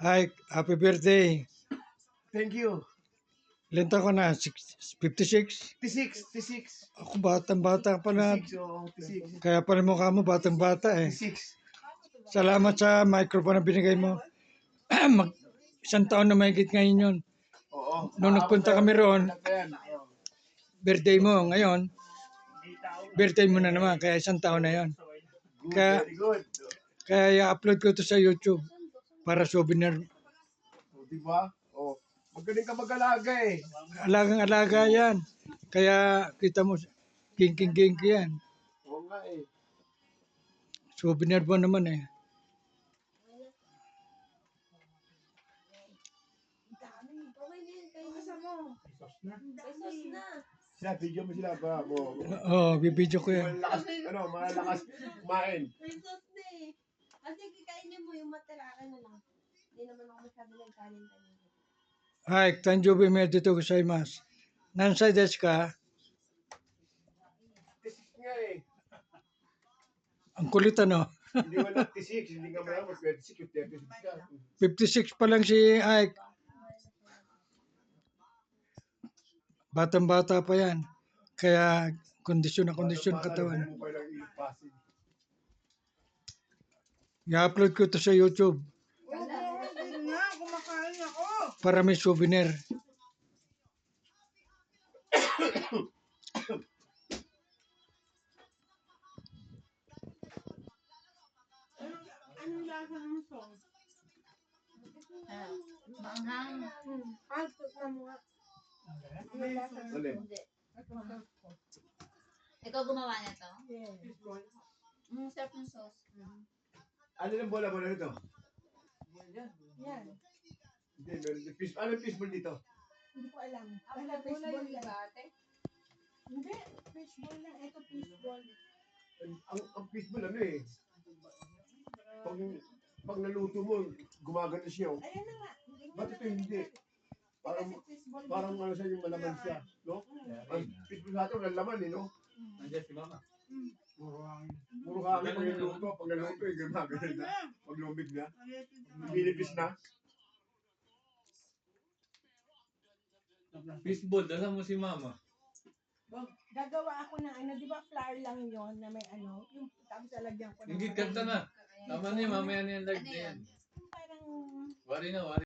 Hi, happy birthday. Thank you. Ilan taon ka na? 56? T6, T6. Ako batang-bata pa na. T6, oo, T6. Kaya pala mukha mo batang-bata eh. T6. Salamat sa microphone na binigay mo. Isang taon na mahigit ngayon yun. Oo. Nung nagpunta kami roon, birthday mo ngayon. Birthday mo na naman, kaya isang taon na yon. Good, Kaya, very good. kaya i-upload ko to sa YouTube para souvenir. O, diba? O, magaling ka mag-alaga eh. Alagang-alaga yan. Kaya kita mo, king-king-king yan. Oo nga eh. Souvenir mo naman eh. Sila, video mo sila ba? Oo, bibidyo ko yan. Malakas kumain. Kasi kikainin mo yung matirakan na lang. Hindi naman ako masabi ng kanin-kanin. はい、誕生日おめでとうございます。何歳ですか? T6 nga eh. Ang kulit ano? Hindi wala T6, hindi nga malamang 26 yung 36 ka. 56 pa lang si Ike. Batang-bata pa yan. Kaya kondisyon na kondisyon katawan. Mo kailang ilipasin. I-upload ko to sa YouTube para may souvenir. Anong lasa ng sauce? Manghang. Na mga. Alin? Hindi. Ikaw gumawa na to? Yes. Sarap ng sauce. Ano yung bola-bola nito? Yan. Hindi, meron. Ano yung fishball dito? Hindi ko alam. Basta fishball lang. Hindi. Fishball lang. Ito fishball. Ang fishball ano eh. Pag naluto mo, gumagano siya. Ayan na nga. Ba't ito hindi? Parang ano siya yung malaman siya. No? Ang fishball natin walang laman eh, no? Nandiyan si Mama. Puro hangin pag naluto. Pag naluto eh, gumagano na. Pag lumig na. Minipis na. Fishball, dala mo si Mama. Gagawa ako ng ano, di ba flour lang yon na may ano, yung tapos lalagyan ko ng Ingit kanta na. Tama niya, mamaya na yan. parang Wari na, wari.